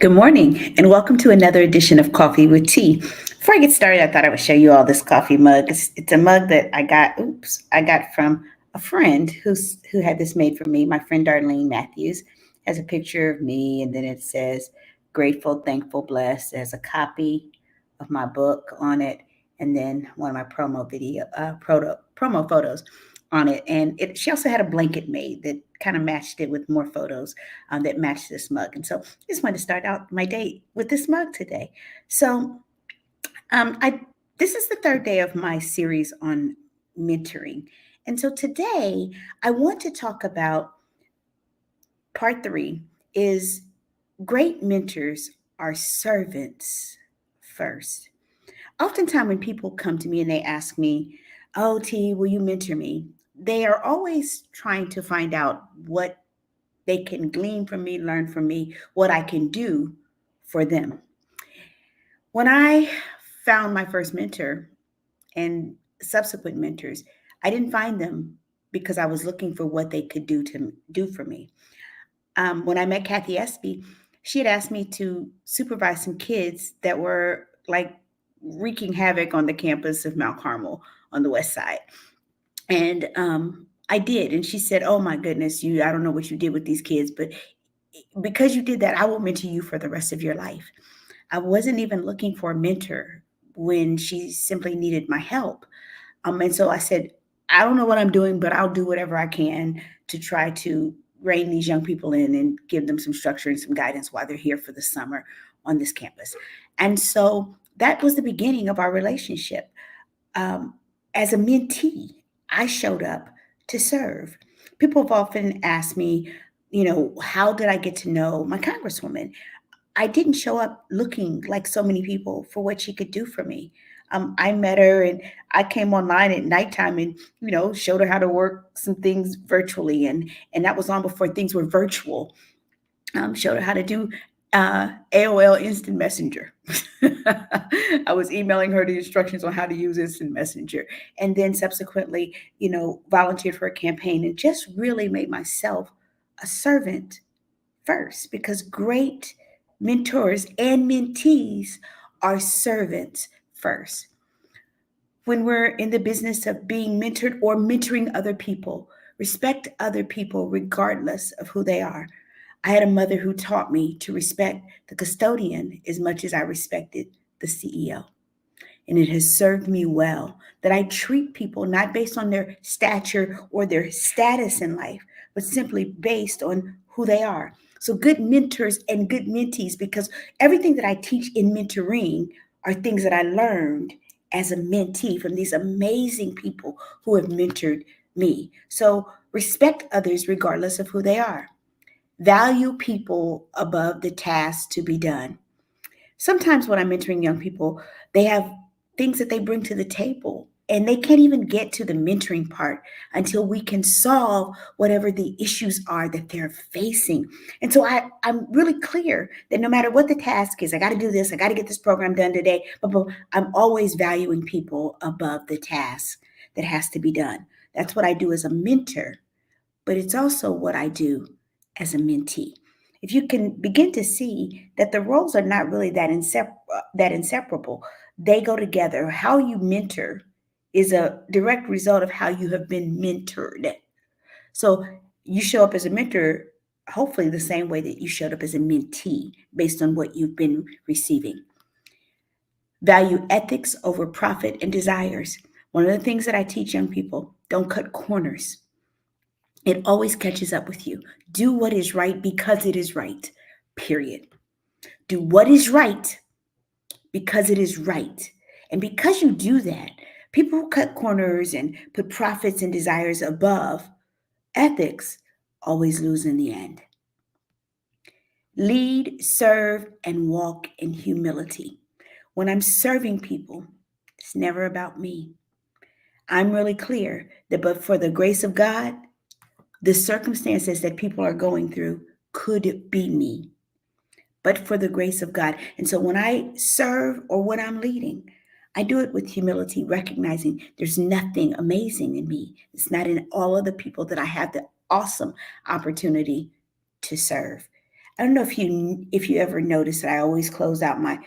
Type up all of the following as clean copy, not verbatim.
Good morning, and welcome to another edition of Coffee with Tea. Before I get started, I thought I would show you all this coffee mug. It's a mug that I got from a friend who had this made for me. My friend Darlene Matthews has a picture of me, and then it says "Grateful, Thankful, Blessed." There's a copy of my book on it, and then one of my promo photos on it. And she also had a blanket made that kind of matched it with more photos that matched this mug. And so I just wanted to start out my day with this mug today. So I this is the third day of my series on mentoring. And so today I want to talk about part three is great mentors are servants first. Oftentimes when people come to me and they ask me, "Oh, T, will you mentor me?" They are always trying to find out what they can glean from me, learn from me, what I can do for them. When I found my first mentor and subsequent mentors, I didn't find them because I was looking for what they could do for me. When I met Kathy Espy, she had asked me to supervise some kids that were like wreaking havoc on the campus of Mount Carmel on the west side. And I did. And she said, "Oh my goodness, I don't know what you did with these kids, but because you did that, I will mentor you for the rest of your life." I wasn't even looking for a mentor when she simply needed my help. And so I said, "I don't know what I'm doing, but I'll do whatever I can to try to rein these young people in and give them some structure and some guidance while they're here for the summer on this campus." And so that was the beginning of our relationship. Um, as a mentee, I showed up to serve. People have often asked me, how did I get to know my congresswoman? I didn't show up looking like so many people for what she could do for me. I met her and I came online at nighttime and showed her how to work some things virtually, and that was long before things were virtual. Showed her how to do AOL Instant Messenger. I was emailing her the instructions on how to use Instant Messenger, and then subsequently, volunteered for a campaign and just really made myself a servant first, because great mentors and mentees are servants first. When we're in the business of being mentored or mentoring other people, respect other people regardless of who they are. I had a mother who taught me to respect the custodian as much as I respected the CEO. And it has served me well that I treat people not based on their stature or their status in life, but simply based on who they are. So, good mentors and good mentees, because everything that I teach in mentoring are things that I learned as a mentee from these amazing people who have mentored me. So, respect others regardless of who they are. Value people above the task to be done. Sometimes when I'm mentoring young people, they have things that they bring to the table, and they can't even get to the mentoring part until we can solve whatever the issues are that they're facing. And so I'm really clear that no matter what the task is, I got to do this, I got to get this program done today, but I'm always valuing people above the task that has to be done. That's what I do as a mentor, but it's also what I do as a mentee. If you can begin to see that the roles are not really that inseparable, they go together. How you mentor is a direct result of how you have been mentored. So you show up as a mentor, hopefully the same way that you showed up as a mentee based on what you've been receiving. Value ethics over profit and desires. One of the things that I teach young people: don't cut corners. It always catches up with you. Do what is right because it is right, period. Do what is right because it is right. And because you do that, people who cut corners and put profits and desires above ethics always lose in the end. Lead, serve, and walk in humility. When I'm serving people, it's never about me. I'm really clear that but for the grace of God, the circumstances that people are going through could be me, but for the grace of God. And so when I serve or when I'm leading, I do it with humility, recognizing there's nothing amazing in me. It's not in all of the people that I have the awesome opportunity to serve. I don't know if you ever notice that I always close out my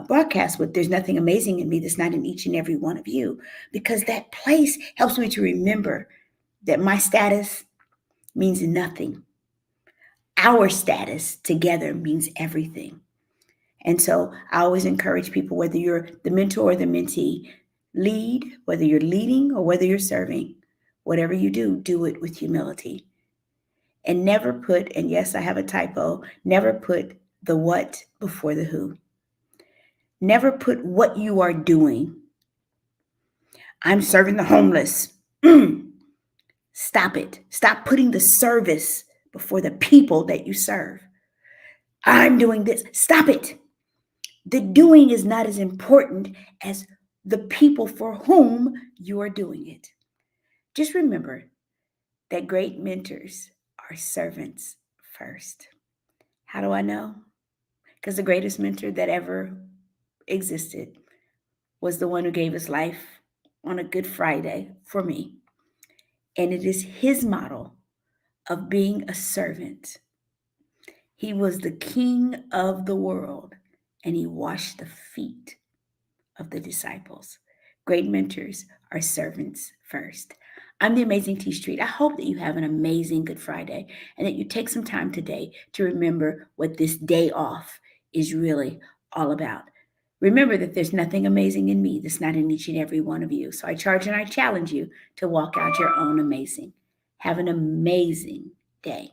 broadcast with "There's nothing amazing in me that's not in each and every one of you," because that place helps me to remember that my status means nothing. Our status together means everything. And so I always encourage people, whether you're the mentor or the mentee, lead, whether you're leading or whether you're serving, whatever you do it with humility. And never put, and yes, I have a typo, never put the what before the who. Never put what you are doing. I'm serving the homeless. Stop it. Stop putting the service before the people that you serve. I'm doing this. Stop it. The doing is not as important as the people for whom you are doing it. Just remember that great mentors are servants first. How do I know? Because the greatest mentor that ever existed was the one who gave his life on a Good Friday for me. And it is his model of being a servant. He was the king of the world, and he washed the feet of the disciples. Great mentors are servants first. I'm the Amazing T Street. I hope that you have an amazing Good Friday and that you take some time today to remember what this day off is really all about. Remember that there's nothing amazing in me that's not in each and every one of you. So I charge and I challenge you to walk out your own amazing. Have an amazing day.